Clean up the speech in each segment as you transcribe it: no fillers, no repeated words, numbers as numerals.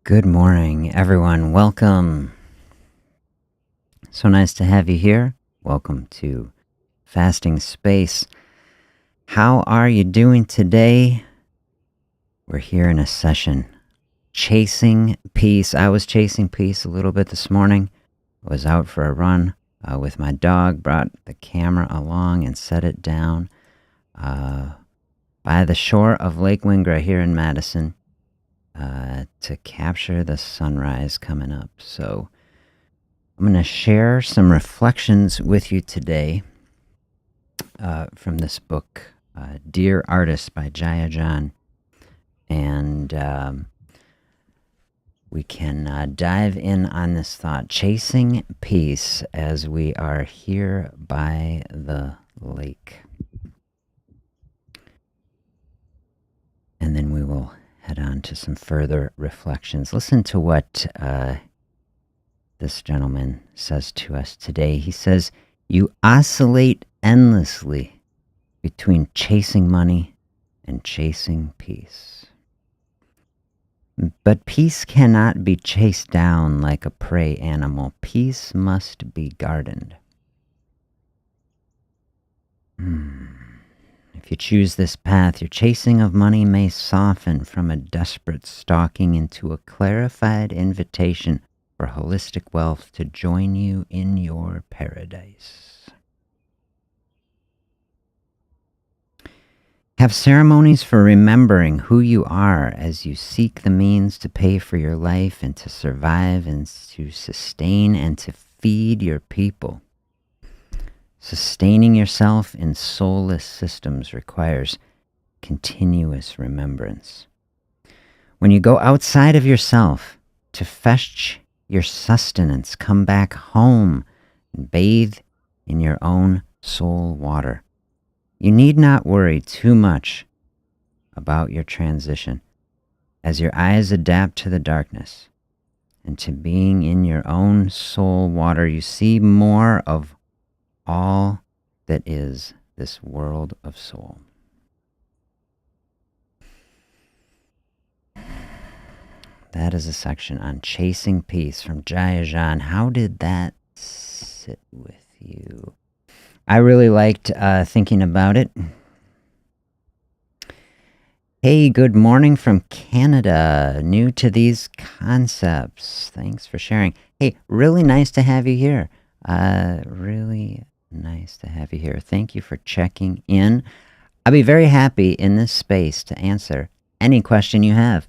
Good morning, everyone. Welcome. So nice to have you here. Welcome to Fasting Space. How are you doing today? We're here in a session chasing peace. I was chasing peace a little bit this morning. I was out for a run with my dog, brought the camera along and set it down by the shore of Lake Wingra here in Madison to capture the sunrise coming up. So I'm going to share some reflections with you today from this book, Dear Artist by Jaya. And we can dive in on this thought, chasing peace, as we are here by the lake. And then we will head on to some further reflections. Listen to what this gentleman says to us today. He says, "You oscillate endlessly between chasing money and chasing peace. But peace cannot be chased down like a prey animal. Peace must be gardened." If you choose this path, your chasing of money may soften from a desperate stalking into a clarified invitation for holistic wealth to join you in your paradise. Have ceremonies for remembering who you are as you seek the means to pay for your life and to survive and to sustain and to feed your people. Sustaining yourself in soulless systems requires continuous remembrance. When you go outside of yourself to fetch your sustenance, come back home and bathe in your own soul water. You need not worry too much about your transition as your eyes adapt to the darkness and to being in your own soul water. You see more of all that is this world of soul. That is a section on chasing peace from Jaya. How did that sit with you? I really liked thinking about it. Hey, good morning from Canada. New to these concepts. Thanks for sharing. Hey, really nice to have you here. Really nice to have you here. Thank you for checking in. I'll be very happy in this space to answer any question you have.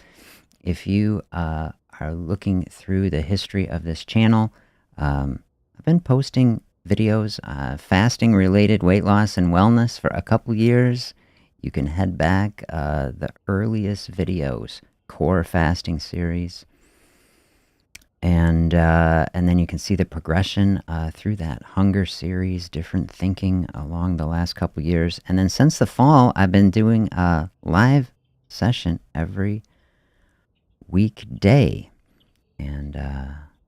If you are looking through the history of this channel, I've been posting videos, fasting related weight loss and wellness for a couple years. You can head back the earliest videos, core fasting series. And then you can see the progression through that hunger series, different thinking along the last couple years. And then since the fall, I've been doing a live session every weekday. And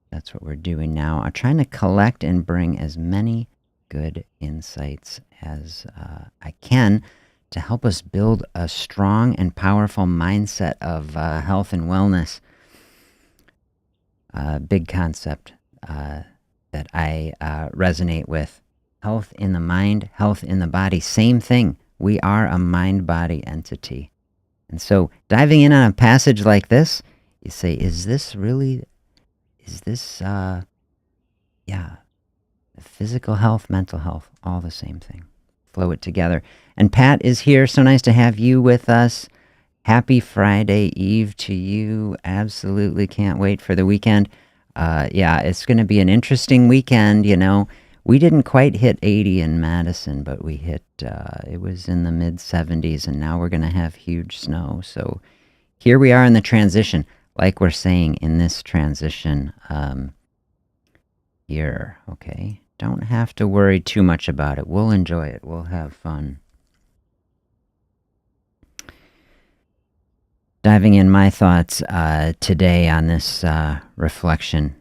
that's what we're doing now. I'm trying to collect and bring as many good insights as I can to help us build a strong and powerful mindset of health and wellness. Big concept that I resonate with. Health in the mind, health in the body, same thing. We are a mind-body entity. And so diving in on a passage like this, you say, is this physical health, mental health, all the same thing. Flow it together. And Pat is here. So nice to have you with us. Happy Friday Eve to you. Absolutely can't wait for the weekend. It's going to be an interesting weekend. You know, we didn't quite hit 80 in Madison, but we hit, it was in the mid 70s, and now we're going to have huge snow. So here we are in the transition, like we're saying in this transition here. Okay. Don't have to worry too much about it. We'll enjoy it. We'll have fun. Diving in my thoughts today on this reflection.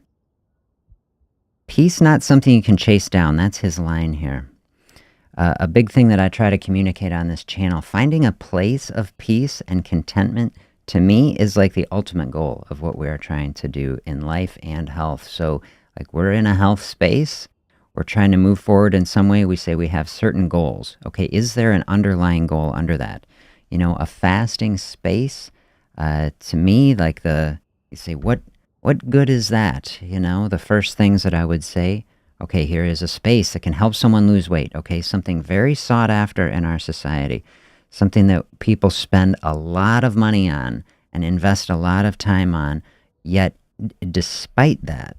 Peace, not something you can chase down. That's his line here. A big thing that I try to communicate on this channel, finding a place of peace and contentment to me, is like the ultimate goal of what we're trying to do in life and health. So, like, we're in a health space. We're trying to move forward in some way. We say we have certain goals. Okay, is there an underlying goal under that? A fasting space, to me, like you say, what good is that? The first things that I would say, okay, here is a space that can help someone lose weight. Okay, something very sought after in our society, something that people spend a lot of money on and invest a lot of time on, yet despite that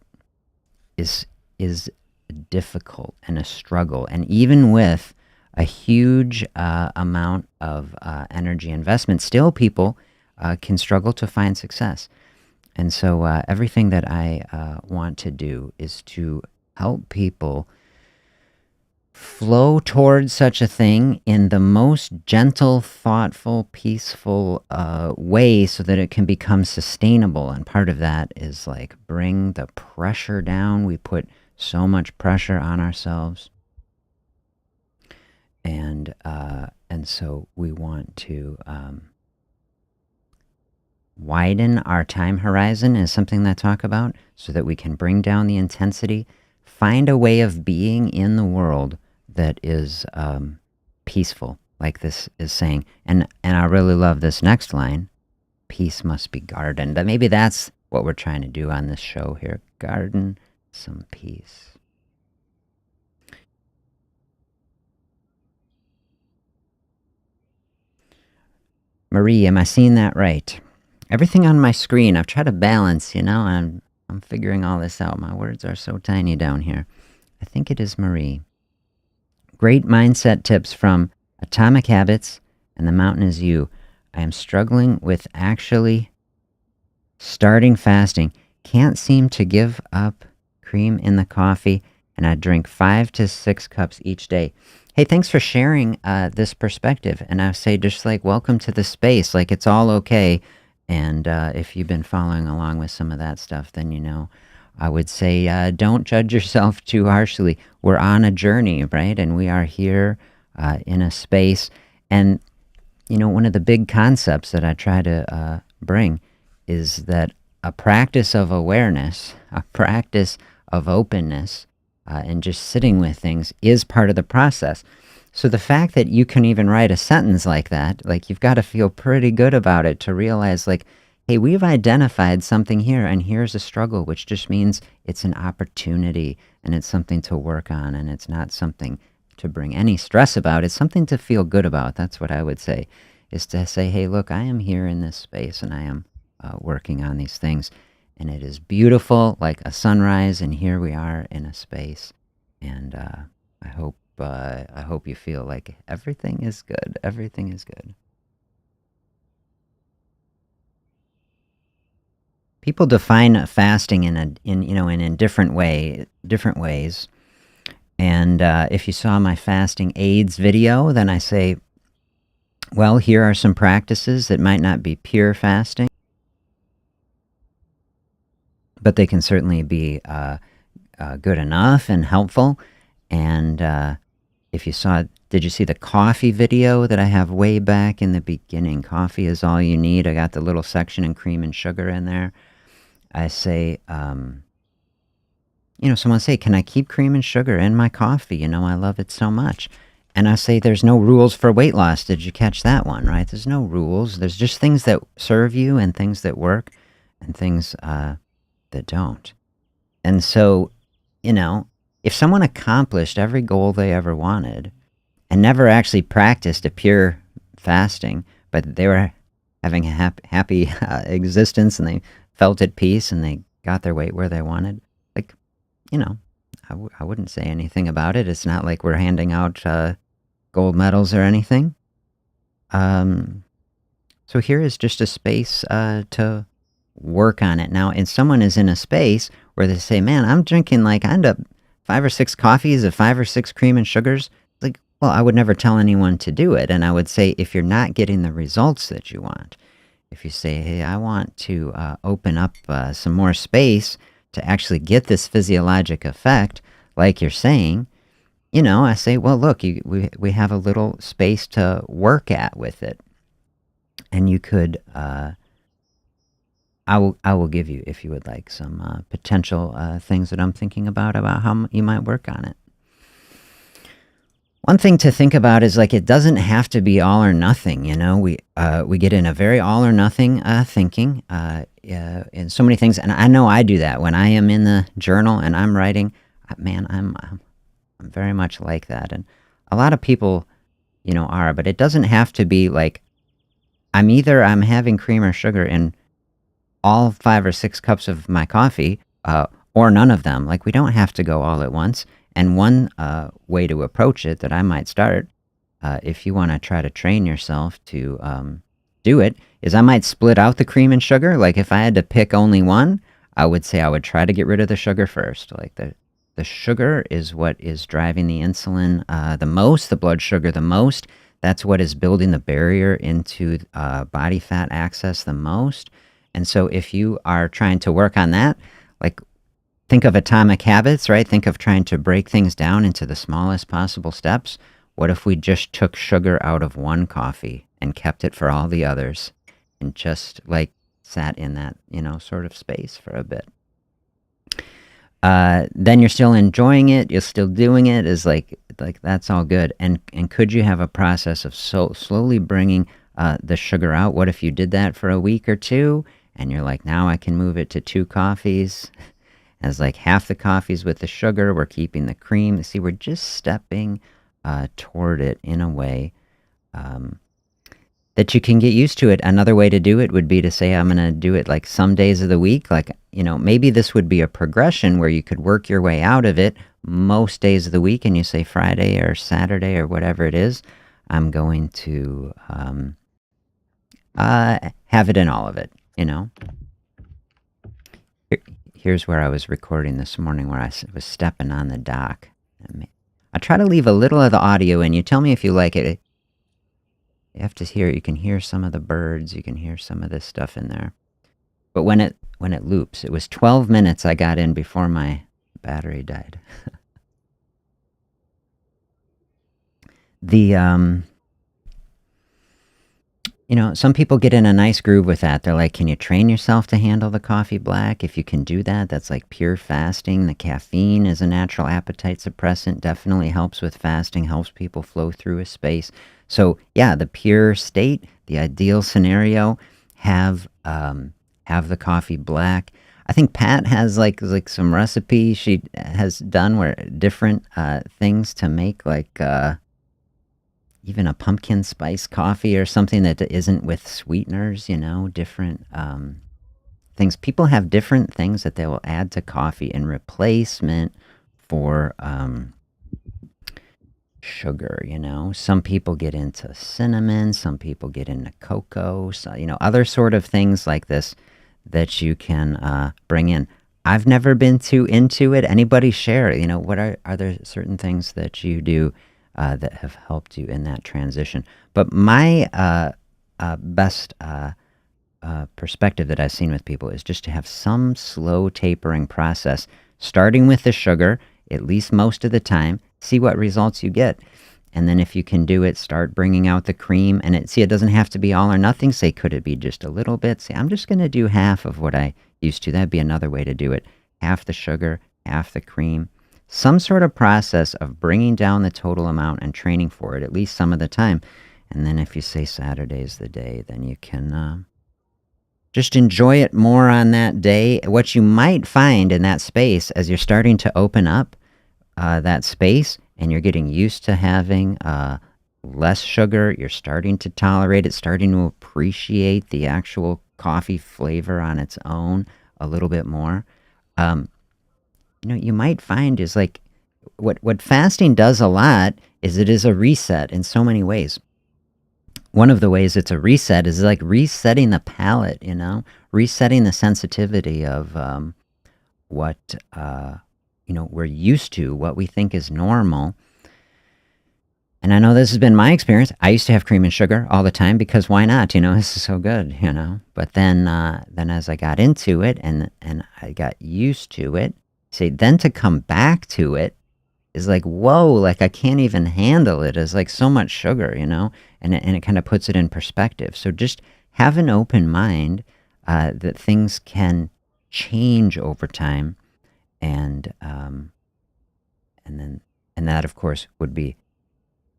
is difficult and a struggle. And even with a huge amount of energy investment, still people can struggle to find success. And so everything that I want to do is to help people flow towards such a thing in the most gentle, thoughtful, peaceful way so that it can become sustainable. And part of that is like bring the pressure down. We put so much pressure on ourselves. And so we want to widen our time horizon is something that I talk about, so that we can bring down the intensity, find a way of being in the world that is peaceful, like this is saying. And I really love this next line, peace must be gardened. Maybe that's what we're trying to do on this show here, garden some peace. Marie, am I seeing that right? Everything on my screen, I've tried to balance, and I'm figuring all this out. My words are so tiny down here. I think it is Marie. Great mindset tips from Atomic Habits and The Mountain Is You. I am struggling with actually starting fasting. Can't seem to give up cream in the coffee, and I drink 5 to 6 cups each day. Hey, thanks for sharing this perspective. And I say, just like, welcome to the space. Like, it's all okay. And if you've been following along with some of that stuff, then I would say don't judge yourself too harshly. We're on a journey, right? And we are here in a space. And, one of the big concepts that I try to bring is that a practice of awareness, a practice of openness, and just sitting with things is part of the process. So the fact that you can even write a sentence like that, like, you've got to feel pretty good about it to realize, like, hey, we've identified something here, and here's a struggle, which just means it's an opportunity, and it's something to work on, and it's not something to bring any stress about. It's something to feel good about. That's what I would say, is to say, hey, look, I am here in this space, and I am working on these things. And it is beautiful, like a sunrise, and here we are in a space. And I hope you feel like everything is good. Everything is good. People define fasting in different ways. And if you saw my fasting aids video, then I say, well, here are some practices that might not be pure fasting, but they can certainly be good enough and helpful. And if you saw, did you see the coffee video that I have way back in the beginning? Coffee is all you need. I got the little section in cream and sugar in there. I say, someone say, can I keep cream and sugar in my coffee? I love it so much. And I say, there's no rules for weight loss. Did you catch that one, right? There's no rules. There's just things that serve you and things that work and things that don't. And so, if someone accomplished every goal they ever wanted and never actually practiced a pure fasting, but they were having a happy existence, and they felt at peace, and they got their weight where they wanted, like, I wouldn't say anything about it. It's not like we're handing out gold medals or anything. So here is just a space to work on it. Now, if someone is in a space where they say, man, I'm drinking, like, I end up 5 or 6 coffees of 5 or 6 cream and sugars, like, well, I would never tell anyone to do it. And I would say, if you're not getting the results that you want, if you say, hey, I want to open up some more space to actually get this physiologic effect, like you're saying, I say, well, look, we have a little space to work at with it. And you could I will give you, if you would like, some potential things that I'm thinking about how you might work on it. One thing to think about is like it doesn't have to be all or nothing. We get in a very all or nothing thinking in so many things, and I know I do that when I am in the journal and I'm writing. Man, I'm very much like that, and a lot of people, are. But it doesn't have to be like I'm having cream or sugar in all 5 or 6 cups of my coffee, or none of them. Like we don't have to go all at once. And one way to approach it that I might start, if you want to try to train yourself to do it, is I might split out the cream and sugar. Like if I had to pick only one, I would say I would try to get rid of the sugar first. Like the sugar is what is driving the insulin the most, the blood sugar the most. That's what is building the barrier into body fat access the most. And so if you are trying to work on that, like think of atomic habits, right? Think of trying to break things down into the smallest possible steps. What if we just took sugar out of one coffee and kept it for all the others and just like sat in that, sort of space for a bit? Then you're still enjoying it. You're still doing it. Is like that's all good. And could you have a process of slowly bringing the sugar out? What if you did that for a week or two, and you're like, now I can move it to 2 coffees, as like half the coffees with the sugar. We're keeping the cream. See, we're just stepping toward it in a way that you can get used to it. Another way to do it would be to say, I'm going to do it like some days of the week. Like, maybe this would be a progression where you could work your way out of it most days of the week. And you say Friday or Saturday or whatever it is, I'm going to have it in all of it, Here's where I was recording this morning, where I was stepping on the dock. I try to leave a little of the audio in. You tell me if you like it. You have to hear. You can hear some of the birds. You can hear some of this stuff in there. But when it loops, it was 12 minutes I got in before my battery died. Some people get in a nice groove with that. They're like, can you train yourself to handle the coffee black? If you can do that, that's like pure fasting. The caffeine is a natural appetite suppressant, definitely helps with fasting, helps people flow through a space. So yeah, the pure state, the ideal scenario, have the coffee black. I think Pat has like some recipes she has done where different things to make, like even a pumpkin spice coffee or something that isn't with sweeteners, different things. People have different things that they will add to coffee in replacement for sugar, Some people get into cinnamon, some people get into cocoa, so, other sort of things like this that you can bring in. I've never been too into it. Anybody share, what are there certain things that you do that have helped you in that transition? But my best perspective that I've seen with people is just to have some slow tapering process, starting with the sugar, at least most of the time, see what results you get. And then if you can do it, start bringing out the cream. And it doesn't have to be all or nothing. Say, could it be just a little bit? Say, I'm just going to do half of what I used to. That'd be another way to do it. Half the sugar, half the cream. Some sort of process of bringing down the total amount and training for it, at least some of the time. And then if you say Saturday's the day, then you can just enjoy it more on that day. What you might find in that space, as you're starting to open up that space and you're getting used to having less sugar, you're starting to tolerate it, starting to appreciate the actual coffee flavor on its own a little bit more. You might find is like what fasting does a lot is it is a reset in so many ways. One of the ways it's a reset is like resetting the palate, resetting the sensitivity of what we're used to, what we think is normal. And I know this has been my experience. I used to have cream and sugar all the time because why not? This is so good, But then as I got into it and I got used to it, then to come back to it is like, whoa, like I can't even handle it. It's like so much sugar, and it kind of puts it in perspective. So just have an open mind that things can change over time, and then and that of course would be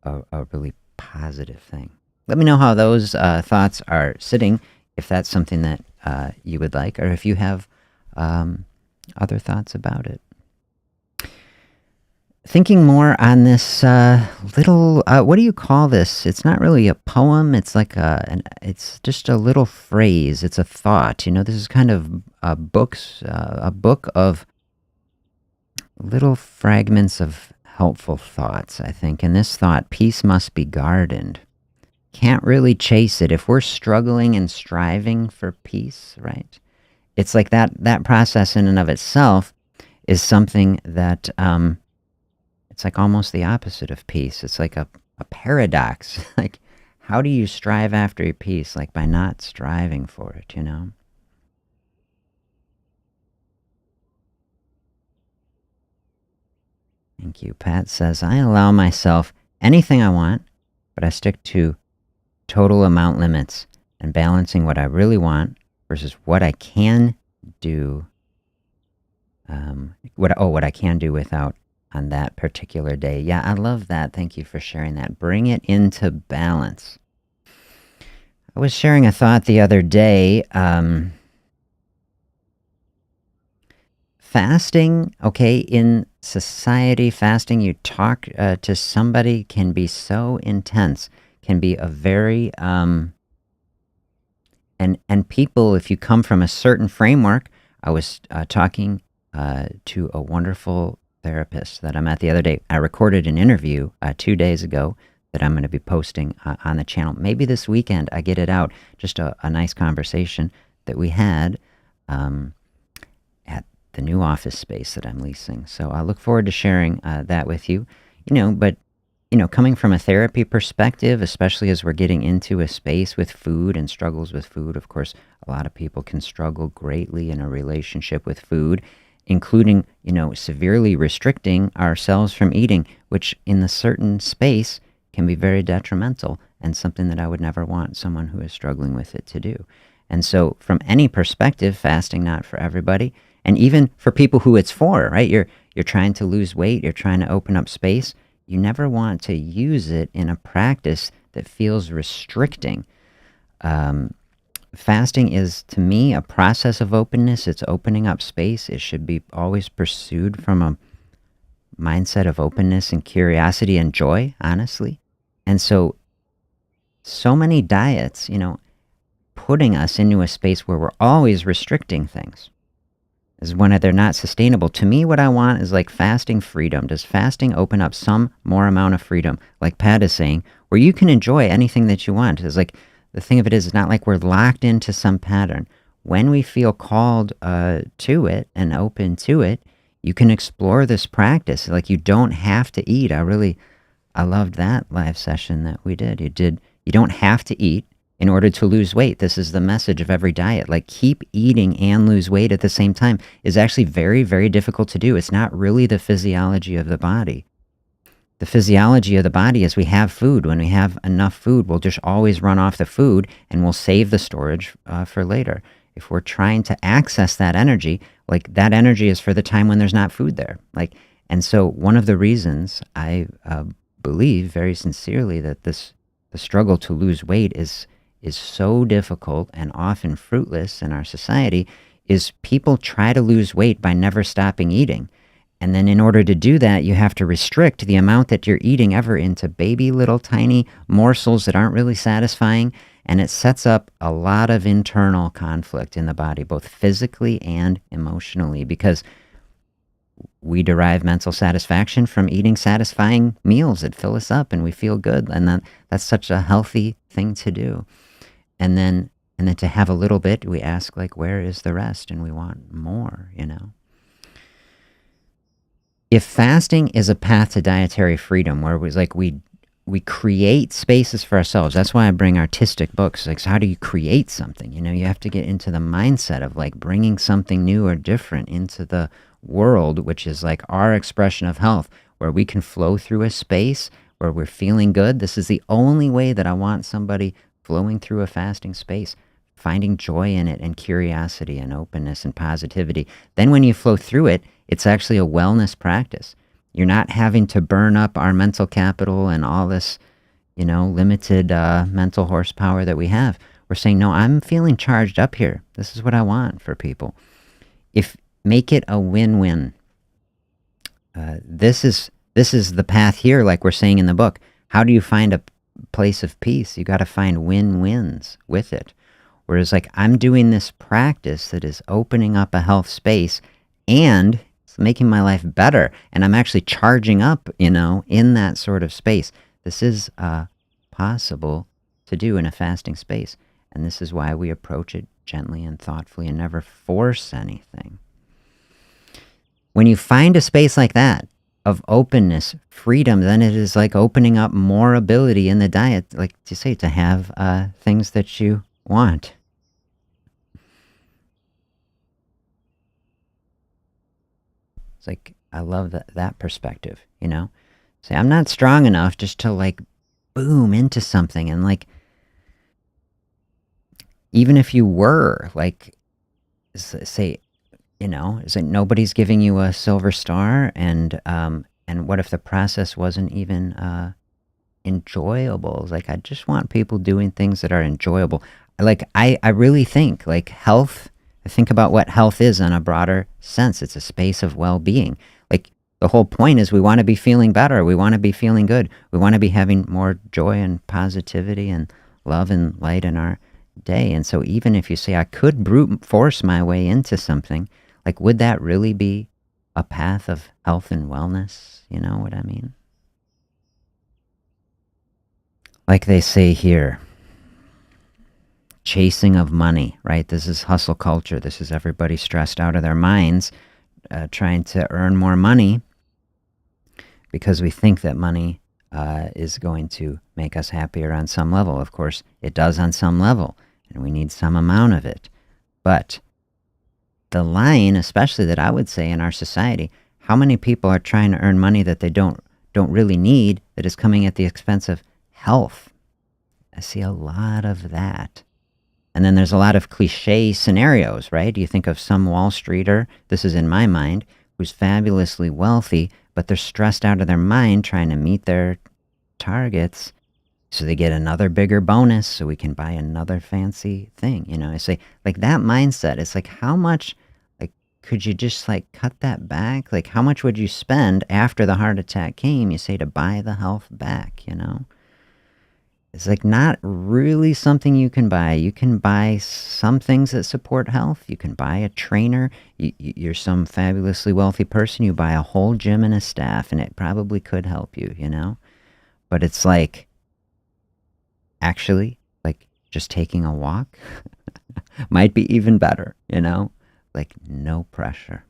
a really positive thing. Let me know how those thoughts are sitting, if that's something that you would like, or if you have other thoughts about it. Thinking more on this little, what do you call this? It's not really a poem. It's like it's just a little phrase. It's a thought. This is kind of a book of little fragments of helpful thoughts, I think. And this thought, peace must be gardened. Can't really chase it. If we're struggling and striving for peace, right? It's like that process in and of itself is something that, it's like almost the opposite of peace. It's like a paradox. Like, how do you strive after your peace? Like, by not striving for it, Thank you. Pat says, I allow myself anything I want, but I stick to total amount limits and balancing what I really want versus what I can do. What I can do without on that particular day. Yeah, I love that. Thank you for sharing that. Bring it into balance. I was sharing a thought the other day. Fasting, okay, in society, fasting, you talk to somebody can be so intense, can be a very, and people, if you come from a certain framework, I was talking to a wonderful therapist that I met the other day. I recorded an interview 2 days ago that I'm going to be posting on the channel. Maybe this weekend I get it out. Just a nice conversation that we had at the new office space that I'm leasing. So I look forward to sharing that with you. But coming from a therapy perspective, especially as we're getting into a space with food and struggles with food, of course, a lot of people can struggle greatly in a relationship with food, including, severely restricting ourselves from eating, which in the certain space can be very detrimental and something that I would never want someone who is struggling with it to do. And so from any perspective, fasting, not for everybody, and even for people who it's for, right? You're trying to lose weight, you're trying to open up space. You never want to use it in a practice that feels restricting. Fasting is, to me, a process of openness. It's opening up space. It should be always pursued from a mindset of openness and curiosity and joy, honestly. And so many diets, putting us into a space where we're always restricting things is when they're not sustainable. To me, what I want is like fasting freedom. Does fasting open up some more amount of freedom, like Pat is saying, where you can enjoy anything that you want? It's like, the thing of it is, it's not like we're locked into some pattern. When we feel called to it and open to it, you can explore this practice. Like, you don't have to eat. I loved that live session that we did. You don't have to eat in order to lose weight. This is the message of every diet. Like, keep eating and lose weight at the same time is actually very, very difficult to do. It's not really the physiology of the body. The physiology of the body is we have food. When we have enough food, we'll just always run off the food and we'll save the storage for later. If we're trying to access that energy, like, that energy is for the time when there's not food there. And so one of the reasons I believe very sincerely that the struggle to lose weight is so difficult and often fruitless in our society is people try to lose weight by never stopping eating. And then in order to do that, you have to restrict the amount that you're eating ever into baby little tiny morsels that aren't really satisfying. And it sets up a lot of internal conflict in the body, both physically and emotionally, because we derive mental satisfaction from eating satisfying meals that fill us up and we feel good. And that's such a healthy thing to do. And then to have a little bit, we ask, like, where is the rest? And we want more, If fasting is a path to dietary freedom, where it was like we create spaces for ourselves. That's why I bring artistic books. Like, so how do you create something? You have to get into the mindset of like bringing something new or different into the world, which is like our expression of health, where we can flow through a space where we're feeling good. This is the only way that I want somebody flowing through a fasting space, finding joy in it and curiosity and openness and positivity. Then when you flow through it, it's actually a wellness practice. You're not having to burn up our mental capital and all this, limited mental horsepower that we have. We're saying, no, I'm feeling charged up here. This is what I want for people. Make it a win-win. This is the path here, like we're saying in the book. How do you find a place of peace? You got to find win-wins with it. Whereas, like, I'm doing this practice that is opening up a health space and it's making my life better, and I'm actually charging up, in that sort of space. This is possible to do in a fasting space, and this is why we approach it gently and thoughtfully and never force anything. When you find a space like that of openness, freedom, then it is like opening up more ability in the diet, like to say, to have things that you want. It's like, I love that perspective, Say, I'm not strong enough just to like boom into something. And like, even if you were, like, say, is it nobody's giving you a silver star, and what if the process wasn't even enjoyable? It's like, I just want people doing things that are enjoyable. Like, I really think, like, health, I think about what health is in a broader sense. It's a space of well-being. Like, the whole point is we want to be feeling better. We want to be feeling good. We want to be having more joy and positivity and love and light in our day. And so even if you say, I could brute force my way into something, like, would that really be a path of health and wellness? You know what I mean? Like they say here, chasing of money, right? This is hustle culture. This is everybody stressed out of their minds, trying to earn more money because we think that money is going to make us happier on some level. Of course, it does on some level, and we need some amount of it. But the line, especially that I would say in our society, how many people are trying to earn money that they don't really need, that is coming at the expense of health? I see a lot of that. And then there's a lot of cliche scenarios, right? You think of some Wall Streeter, this is in my mind, who's fabulously wealthy, but they're stressed out of their mind trying to meet their targets. So they get another bigger bonus so we can buy another fancy thing. I say, like, that mindset, it's like, how much, like, could you just like cut that back? Like, how much would you spend after the heart attack came, you say, to buy the health back, It's like not really something you can buy. You can buy some things that support health. You can buy a trainer. You're some fabulously wealthy person. You buy a whole gym and a staff, and it probably could help you, But it's like, actually, like, just taking a walk might be even better, Like, no pressure.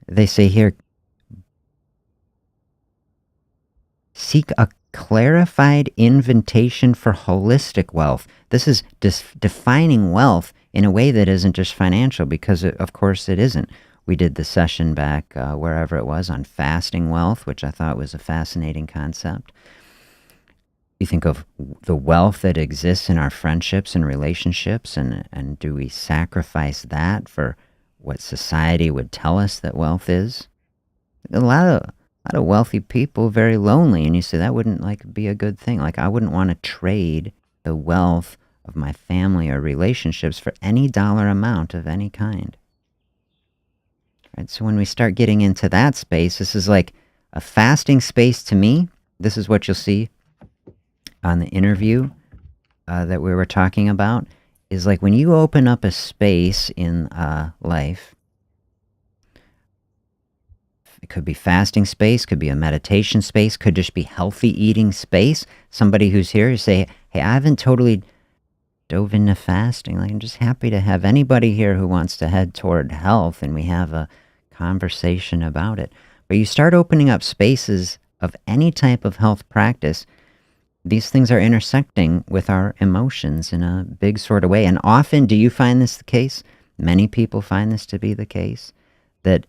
They say here, seek a clarified invitation for holistic wealth. This is defining wealth in a way that isn't just financial, because of course it isn't. We did the session back wherever it was on fasting wealth, which I thought was a fascinating concept. You think of the wealth that exists in our friendships and relationships, and do we sacrifice that for what society would tell us that wealth is? A lot of wealthy people, very lonely, and you say that wouldn't like be a good thing. Like, I wouldn't want to trade the wealth of my family or relationships for any dollar amount of any kind. Right? So when we start getting into that space, this is like a fasting space to me. This is what you'll see on the interview that we were talking about, is like when you open up a space in life. It could be fasting space, could be a meditation space, could just be healthy eating space. Somebody who's here, you say, hey, I haven't totally dove into fasting. Like, I'm just happy to have anybody here who wants to head toward health, and we have a conversation about it. But you start opening up spaces of any type of health practice, these things are intersecting with our emotions in a big sort of way. And often, do you find this the case? Many people find this to be the case, that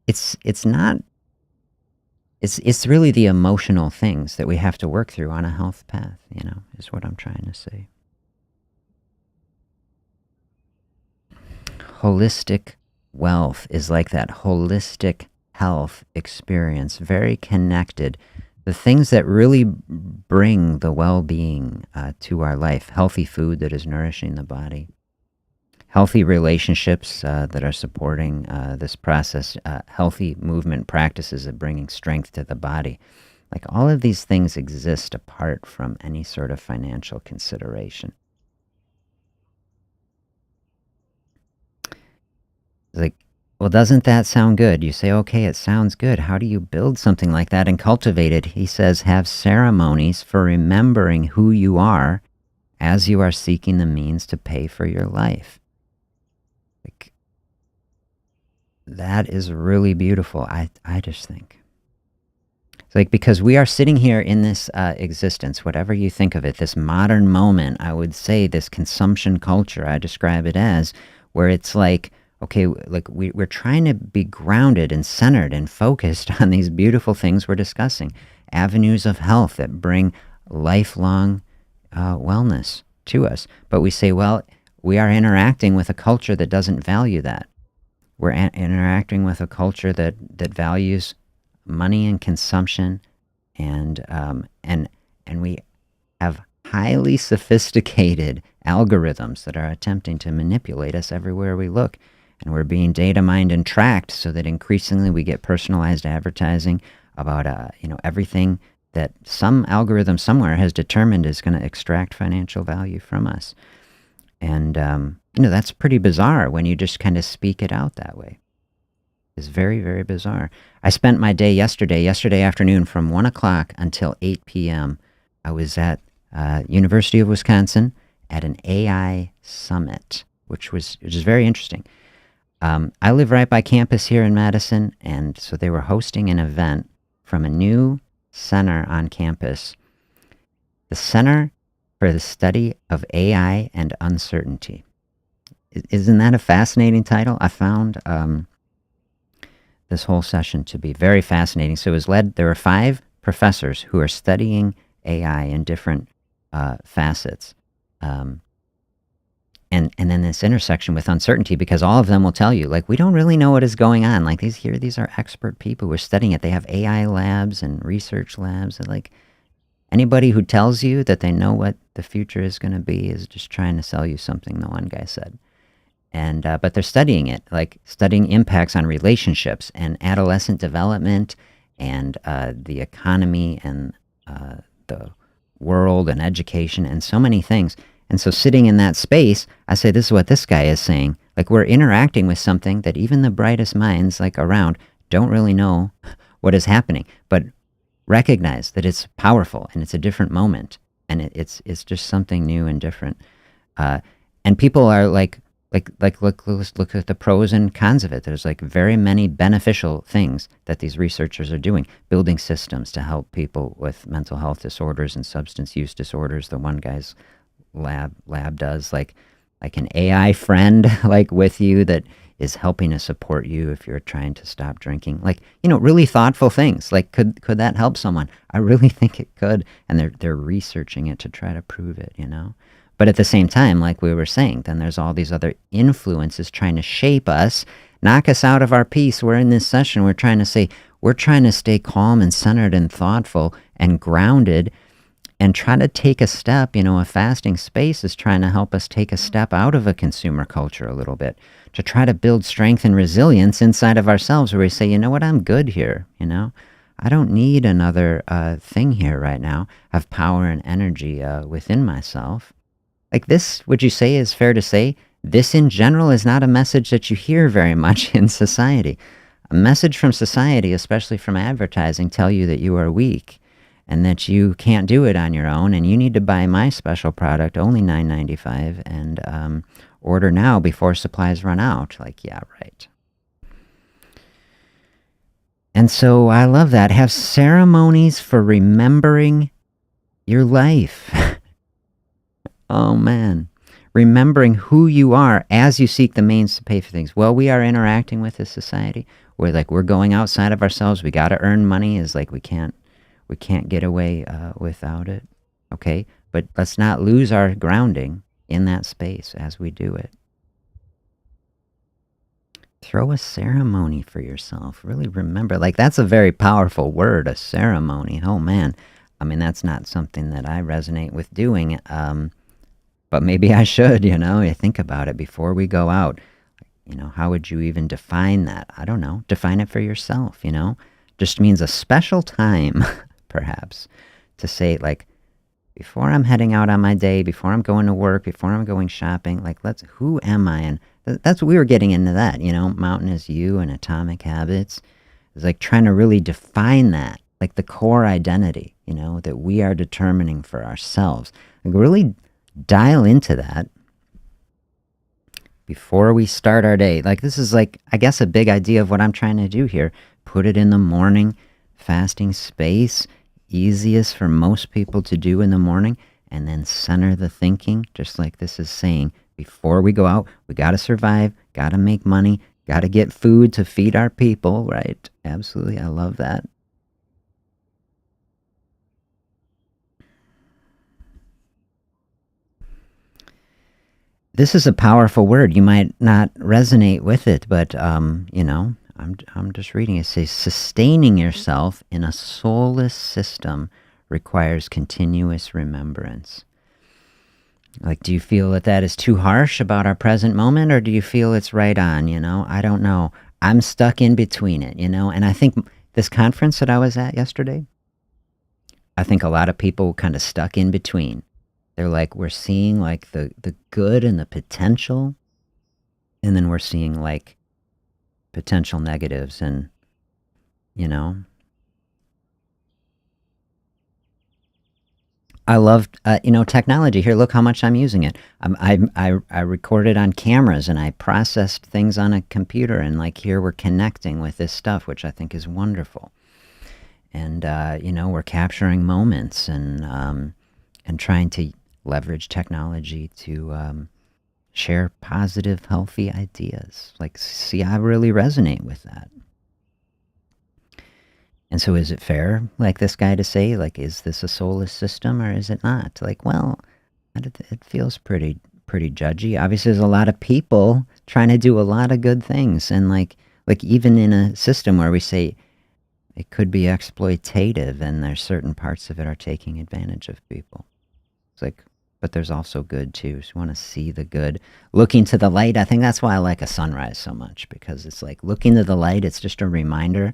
it's not It's really the emotional things that we have to work through on a health path, is what I'm trying to say. Holistic wealth is like that holistic health experience, very connected. The things that really bring the well-being to our life: healthy food that is nourishing the body, healthy relationships that are supporting this process, healthy movement practices of bringing strength to the body. Like, all of these things exist apart from any sort of financial consideration. Like, well, doesn't that sound good? You say, okay, it sounds good. How do you build something like that and cultivate it? He says, have ceremonies for remembering who you are as you are seeking the means to pay for your life. Like, that is really beautiful, I just think. It's like, because we are sitting here in this existence, whatever you think of it, this modern moment, I would say this consumption culture, I describe it as, where it's like, okay, like we're trying to be grounded and centered and focused on these beautiful things we're discussing, avenues of health that bring lifelong wellness to us. But we say, well, we are interacting with a culture that doesn't value that. We're interacting with a culture that values money and consumption, and we have highly sophisticated algorithms that are attempting to manipulate us everywhere we look. And we're being data mined and tracked so that increasingly we get personalized advertising about everything that some algorithm somewhere has determined is going to extract financial value from us. And that's pretty bizarre when you just kind of speak it out that way. It's very, very bizarre. I spent my day yesterday afternoon, from 1 o'clock until 8 p.m. I was at University of Wisconsin at an AI summit, which is very interesting. I live right by campus here in Madison, and so they were hosting an event from a new center on campus, the Center for the Study of AI and Uncertainty. Isn't that a fascinating title? I found this whole session to be very fascinating. So there were 5 professors who are studying AI in different facets. And then this intersection with uncertainty, because all of them will tell you, like, we don't really know what is going on. Like, these are expert people who are studying it. They have AI labs and research labs. And, like, anybody who tells you that they know what the future is going to be is just trying to sell you something, the one guy said. And but they're studying it, like studying impacts on relationships and adolescent development and the economy and the world and education and so many things. And so sitting in that space, I say, this is what this guy is saying. Like, we're interacting with something that even the brightest minds, like, around don't really know what is happening, but recognize that it's powerful and it's a different moment, and it's just something new and different. And people are like look at the pros and cons of it. There's like very many beneficial things that these researchers are doing, building systems to help people with mental health disorders and substance use disorders. The one guy's lab does like an AI friend like with you that is helping to support you if you're trying to stop drinking. Like, really thoughtful things. Like, could that help someone? I really think it could, and they're researching it to try to prove it, But at the same time, like we were saying, then there's all these other influences trying to shape us, knock us out of our peace. We're in this session, we're trying to stay calm and centered and thoughtful and grounded and try to take a step. A fasting space is trying to help us take a step out of a consumer culture a little bit, to try to build strength and resilience inside of ourselves, where we say, you know what, I'm good here, I don't need another thing here right now. I have power and energy within myself. Like, this, would you say is fair to say, this in general is not a message that you hear very much in society. A message from society, especially from advertising, tell you that you are weak and that you can't do it on your own, and you need to buy my special product, only $9.95, and order now before supplies run out. Like, yeah, right. And so I love that. Have ceremonies for remembering your life. Oh, man. remembering who you are as you seek the means to pay for things. Well, we are interacting with this society. We're going outside of ourselves. We got to earn money. Is like we can't get away without it. Okay, but let's not lose our grounding in that space as we do it. Throw a ceremony for yourself. Really remember, like that's a very powerful word, a ceremony. Oh man, I mean that's not something that I resonate with doing. But maybe I should. You think about it before we go out. How would you even define that? I don't know. Define it for yourself. Just means a special time, perhaps, to say like, before I'm heading out on my day, before I'm going to work, before I'm going shopping, like who am I? And that's what we were getting into that, Mountain is You and Atomic Habits. It's like trying to really define that, like the core identity, that we are determining for ourselves. Like really dial into that before we start our day. Like this is like, I guess, a big idea of what I'm trying to do here. Put it in the morning, fasting space, easiest for most people to do in the morning, and then center the thinking, just like this is saying, before we go out, we got to survive, got to make money, got to get food to feed our people, right? Absolutely, I love that. This is a powerful word. You might not resonate with it, but I'm just reading it. It says sustaining yourself in a soulless system requires continuous remembrance. Like, do you feel that is too harsh about our present moment, or do you feel it's right on? I don't know. I'm stuck in between it. And I think this conference that I was at yesterday, I think a lot of people kind of stuck in between. They're like, we're seeing like the good and the potential, and then we're seeing like potential negatives, and I love technology. Here, look how much I'm using it. I recorded on cameras and I processed things on a computer, and like here we're connecting with this stuff, which I think is wonderful. And we're capturing moments and trying to leverage technology to share positive, healthy ideas. Like, see, I really resonate with that. And so is it fair, like this guy, to say, like, is this a soulless system or is it not? Like, well, it feels pretty judgy. Obviously, there's a lot of people trying to do a lot of good things. And like even in a system where we say it could be exploitative and there's certain parts of it are taking advantage of people. It's like, but there's also good too. So you want to see the good. Looking to the light, I think that's why I like a sunrise so much, because it's like looking to the light, it's just a reminder,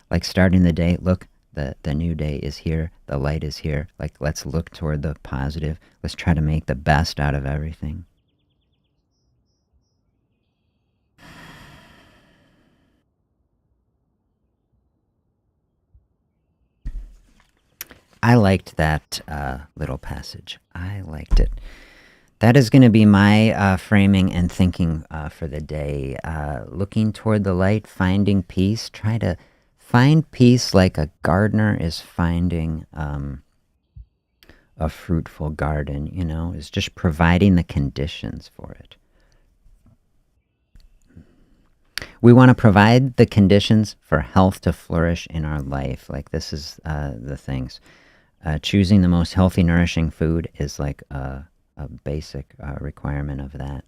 like starting the day, look, the new day is here, the light is here. Like, let's look toward the positive. Let's try to make the best out of everything. I liked that little passage. I liked it. That is going to be my framing and thinking for the day. Looking toward the light, finding peace. Try to find peace like a gardener is finding a fruitful garden, is just providing the conditions for it. We want to provide the conditions for health to flourish in our life. Like, this is the things. Choosing the most healthy, nourishing food is like a basic requirement of that.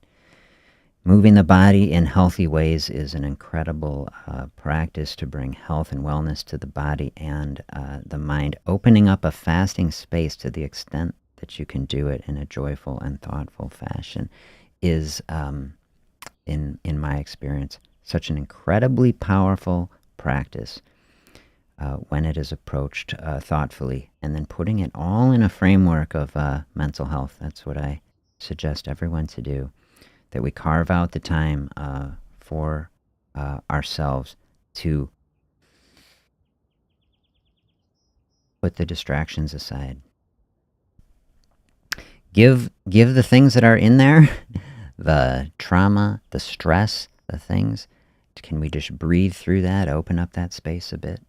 Moving the body in healthy ways is an incredible practice to bring health and wellness to the body and the mind. Opening up a fasting space to the extent that you can do it in a joyful and thoughtful fashion is, in my experience, such an incredibly powerful practice. When it is approached thoughtfully, and then putting it all in a framework of mental health. That's what I suggest everyone to do, that we carve out the time for ourselves to put the distractions aside. Give the things that are in there, the trauma, the stress, the things, can we just breathe through that, open up that space a bit?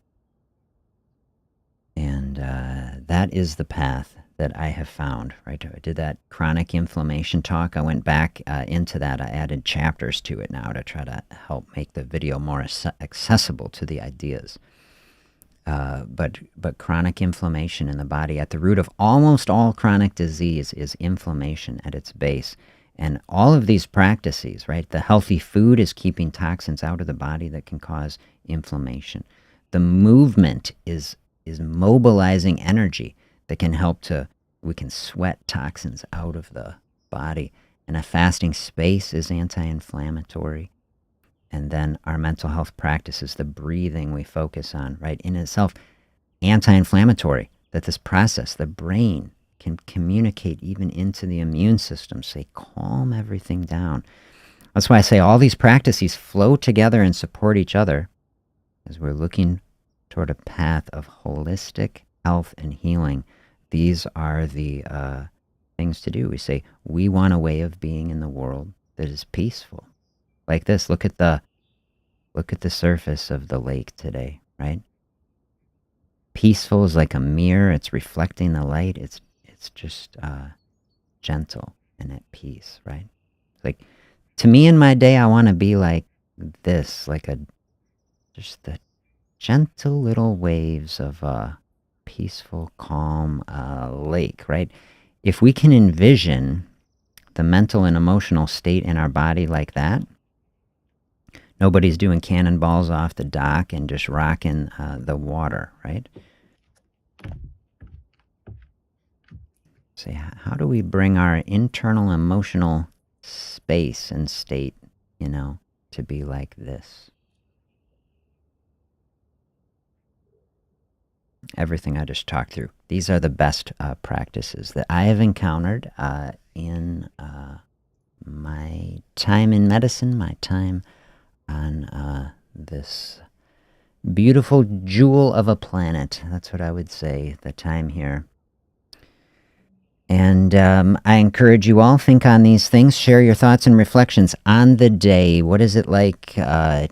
And that is the path that I have found, right? I did that chronic inflammation talk. I went back into that. I added chapters to it now to try to help make the video more accessible to the ideas. But chronic inflammation in the body, at the root of almost all chronic disease is inflammation at its base. And all of these practices, right? The healthy food is keeping toxins out of the body that can cause inflammation. The movement is mobilizing energy that can help we can sweat toxins out of the body. And a fasting space is anti-inflammatory. And then our mental health practices, the breathing we focus on, right, in itself, anti-inflammatory, that this process, the brain, can communicate even into the immune system, say, calm everything down. That's why I say all these practices flow together and support each other as we're looking toward a path of holistic health and healing. These are the things to do. We say, we want a way of being in the world that is peaceful. Like this, look at the surface of the lake today, right? Peaceful is like a mirror. It's reflecting the light. It's just gentle and at peace, right? Like, to me in my day, I want to be like this, like just the gentle little waves of a peaceful, calm lake, right? If we can envision the mental and emotional state in our body like that, nobody's doing cannonballs off the dock and just rocking the water, right? Say, how do we bring our internal emotional space and state, to be like this? Everything I just talked through. These are the best practices that I have encountered in my time in medicine, my time on this beautiful jewel of a planet. That's what I would say, the time here. And I encourage you all, think on these things, share your thoughts and reflections on the day. What is it like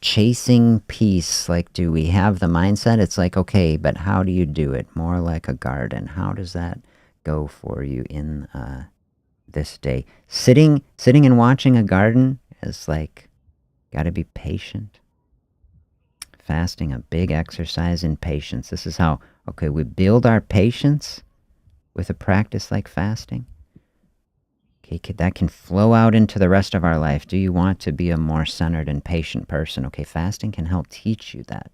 chasing peace? Like, do we have the mindset? It's like, okay, but how do you do it? More like a garden. How does that go for you in this day? Sitting and watching a garden is like, got to be patient. Fasting, a big exercise in patience. This is how, okay, we build our patience with a practice like fasting. Okay, that can flow out into the rest of our life. Do you want to be a more centered and patient person? Okay, fasting can help teach you that.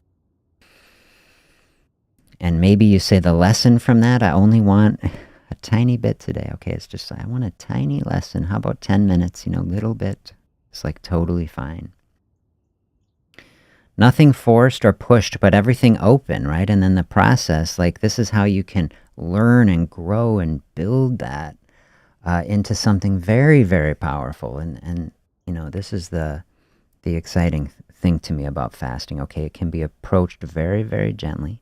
And maybe you say, the lesson from that, I only want a tiny bit today. Okay, it's just, I want a tiny lesson. How about 10 minutes, little bit. It's like totally fine. Nothing forced or pushed, but everything open, right? And then the process, like, this is how you can learn and grow and build that into something very, very powerful. And this is the exciting thing to me about fasting. Okay, it can be approached very, very gently,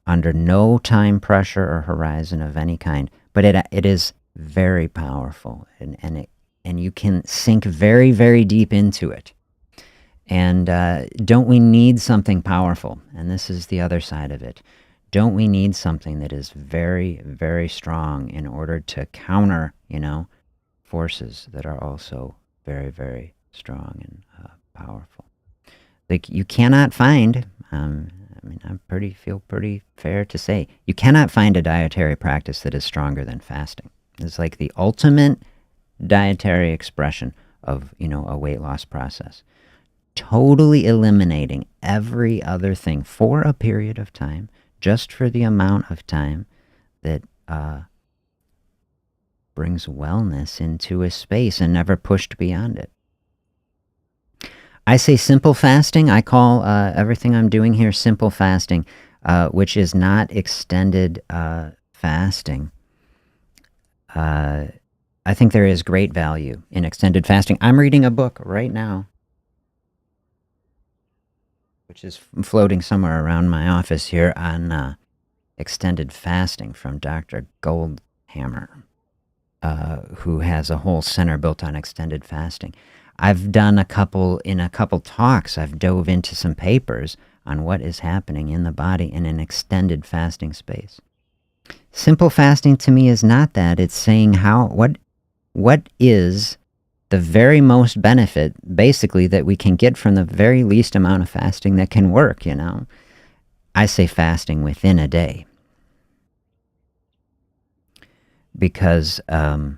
under no time pressure or horizon of any kind, but it is very powerful, and you can sink very, very deep into it. And don't we need something powerful? And this is the other side of it. Don't we need something that is very, very strong in order to counter, forces that are also very, very strong and powerful? Like, you cannot find, feel pretty fair to say, you cannot find a dietary practice that is stronger than fasting. It's like the ultimate dietary expression of, a weight loss process. Totally eliminating every other thing for a period of time, just for the amount of time that brings wellness into a space and never pushed beyond it. I say simple fasting. I call everything I'm doing here simple fasting, which is not extended fasting. I think there is great value in extended fasting. I'm reading a book right now, which is floating somewhere around my office here, on extended fasting from Dr. Goldhammer, who has a whole center built on extended fasting. I've done a couple talks, I've dove into some papers on what is happening in the body in an extended fasting space. Simple fasting to me is not that. It's saying what is the very most benefit, basically, that we can get from the very least amount of fasting that can work, I say fasting within a day. Because when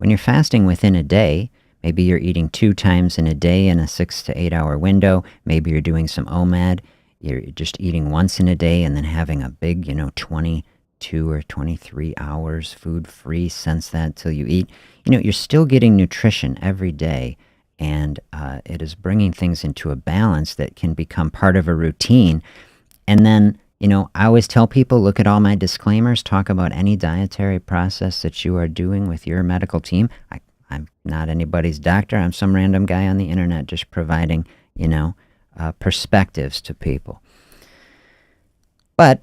you're fasting within a day, maybe you're eating 2 times in a day in a 6 to 8 hour window. Maybe you're doing some OMAD. You're just eating once in a day and then having a big, 22 or 23 hours food free since that till you eat. You're still getting nutrition every day, and it is bringing things into a balance that can become part of a routine. And then, I always tell people, look at all my disclaimers, talk about any dietary process that you are doing with your medical team. I'm not anybody's doctor. I'm some random guy on the internet just providing, perspectives to people. But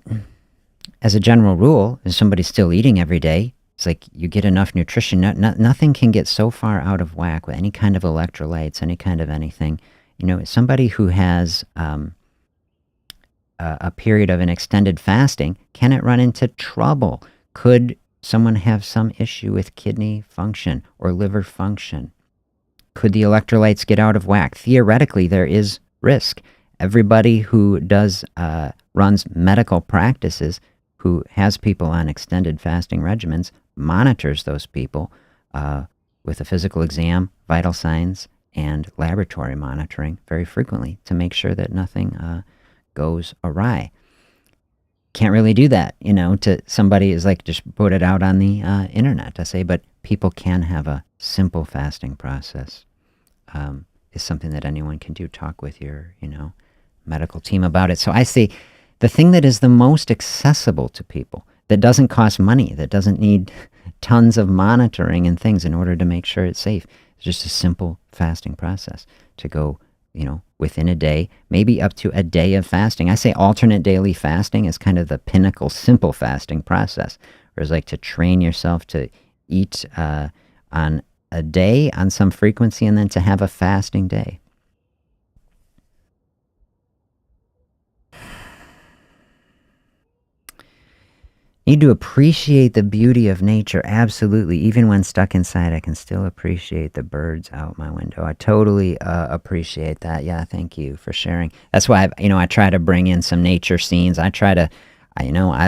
as a general rule, if somebody's still eating every day, it's like you get enough nutrition. Nothing can get so far out of whack with any kind of electrolytes, any kind of anything. Somebody who has a period of an extended fasting, can it run into trouble? Could someone have some issue with kidney function or liver function? Could the electrolytes get out of whack? Theoretically, there is risk. Everybody who runs medical practices, who has people on extended fasting regimens, monitors those people with a physical exam, vital signs, and laboratory monitoring very frequently to make sure that nothing goes awry. Can't really do that, to somebody is like just put it out on the internet, I say, but people can have a simple fasting process. Is something that anyone can do. Talk with your, medical team about it. So I say the thing that is the most accessible to people, that doesn't cost money, that doesn't need tons of monitoring and things in order to make sure it's safe, is just a simple fasting process to go, within a day, maybe up to a day of fasting. I say alternate daily fasting is kind of the pinnacle simple fasting process, where it's like to train yourself to eat on a day on some frequency and then to have a fasting day. Need to appreciate the beauty of nature. Absolutely. Even when stuck inside, I can still appreciate the birds out my window. I totally appreciate that. Yeah, thank you for sharing. That's why I try to bring in some nature scenes. I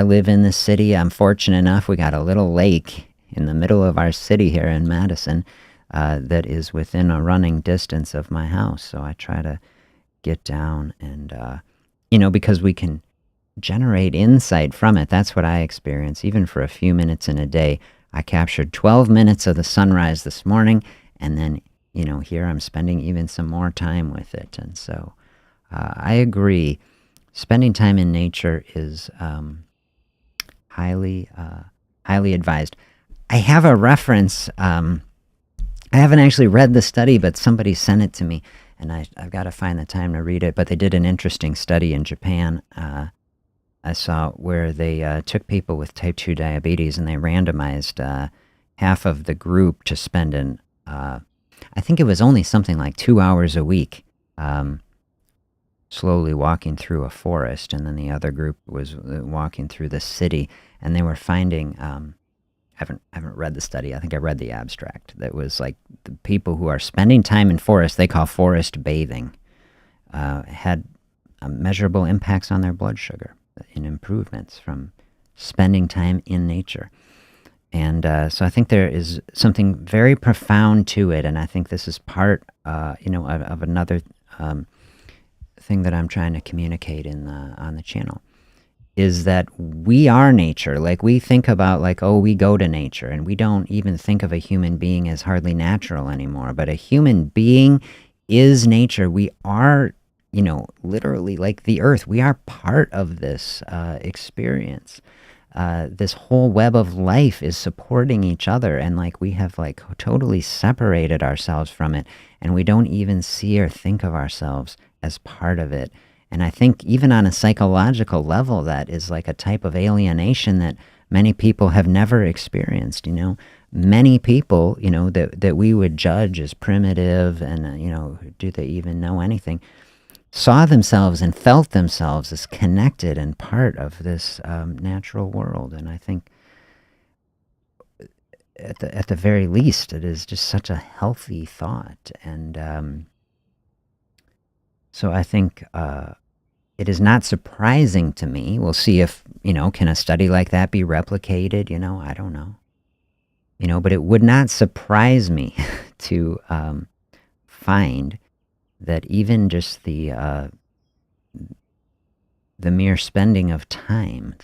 live in the city. I'm fortunate enough. We got a little lake in the middle of our city here in Madison that is within a running distance of my house. So I try to get down and, because we can generate insight from it. That's what I experience. Even for a few minutes in a day, I captured 12 minutes of the sunrise this morning, and then, here I'm spending even some more time with it. And so I agree. Spending time in nature is highly advised. I have a reference. I haven't actually read the study, but somebody sent it to me, and I've got to find the time to read it. But they did an interesting study in Japan, I saw, where they took people with type 2 diabetes and they randomized half of the group to spend I think it was only something like 2 hours a week slowly walking through a forest, and then the other group was walking through the city, and they were finding, I haven't read the study, I think I read the abstract, that was like the people who are spending time in forest, they call forest bathing, had measurable impacts on their blood sugar, in improvements from spending time in nature. And so I think there is something very profound to it, and I think this is part, of another thing that I'm trying to communicate on the channel, is that we are nature. Like, we think about, like, oh, we go to nature, and we don't even think of a human being as hardly natural anymore, but a human being is nature. We are, literally like the earth. We are part of this experience. This whole web of life is supporting each other, and like we have like totally separated ourselves from it, and we don't even see or think of ourselves as part of it. And I think even on a psychological level, that is like a type of alienation that many people have never experienced. Many people, that we would judge as primitive and, do they even know anything, saw themselves and felt themselves as connected and part of this natural world. And I think at the very least, it is just such a healthy thought. And so I think it is not surprising to me. We'll see if, can a study like that be replicated? I don't know. But it would not surprise me to find that even just the mere spending of time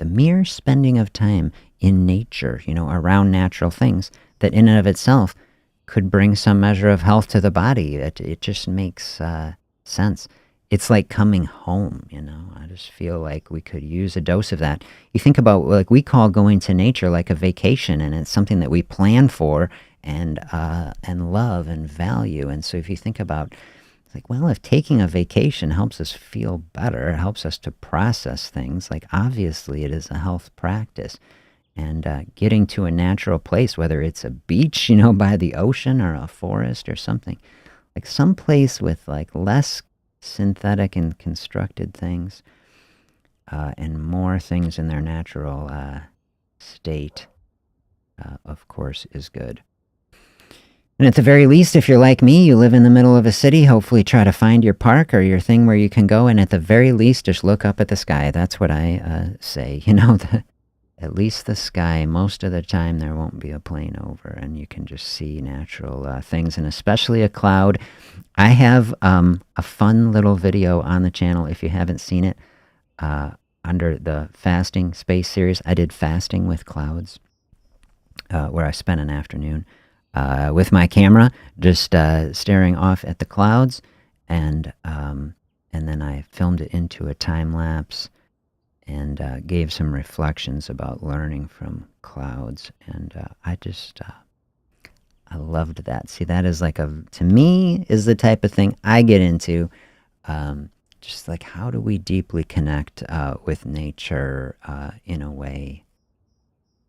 in nature, around natural things, that in and of itself could bring some measure of health to the body. It just makes sense. It's like coming home, I just feel like we could use a dose of that. You think about, like, we call going to nature like a vacation, and it's something that we plan for and love and value. And so if you think about, like, well, if taking a vacation helps us feel better, helps us to process things, like, obviously it is a health practice. And getting to a natural place, whether it's a beach, by the ocean, or a forest or something, like some place with like less synthetic and constructed things, and more things in their natural state, of course, is good. And at the very least, if you're like me, you live in the middle of a city, hopefully try to find your park or your thing where you can go, and at the very least, just look up at the sky. That's what I say. At least the sky, most of the time there won't be a plane over, and you can just see natural things, and especially a cloud. I have a fun little video on the channel, if you haven't seen it, under the Fasting Space series. I did Fasting with Clouds, where I spent an afternoon with my camera, just staring off at the clouds, and then I filmed it into a time lapse, and gave some reflections about learning from clouds. And I loved that. See, that is like to me, is the type of thing I get into. Just like, how do we deeply connect with nature in a way?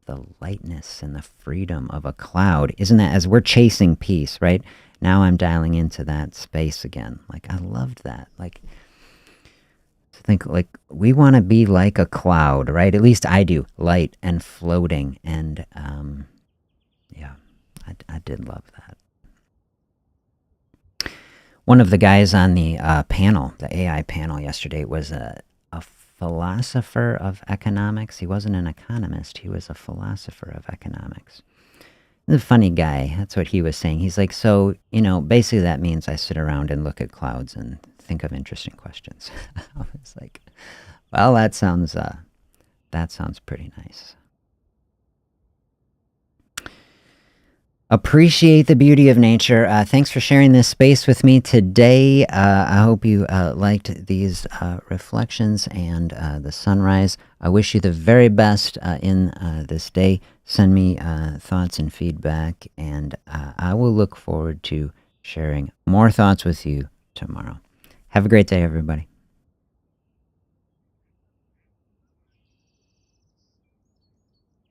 The lightness and the freedom of a cloud. Isn't that, as we're chasing peace, right? Now I'm dialing into that space again. Like, I loved that. Like, think, like, we want to be like a cloud, right? At least I do, light and floating. And yeah, I did love that. One of the guys on the panel, the AI panel yesterday, was a philosopher of economics. He wasn't an economist. He was a philosopher of economics. The funny guy, that's what he was saying. He's like, so, basically that means I sit around and look at clouds and think of interesting questions. I was like, well, that sounds pretty nice. Appreciate the beauty of nature. Thanks for sharing this space with me today. I hope you liked these reflections and the sunrise. I wish you the very best in this day. Send me thoughts and feedback, and I will look forward to sharing more thoughts with you tomorrow. Have a great day, everybody.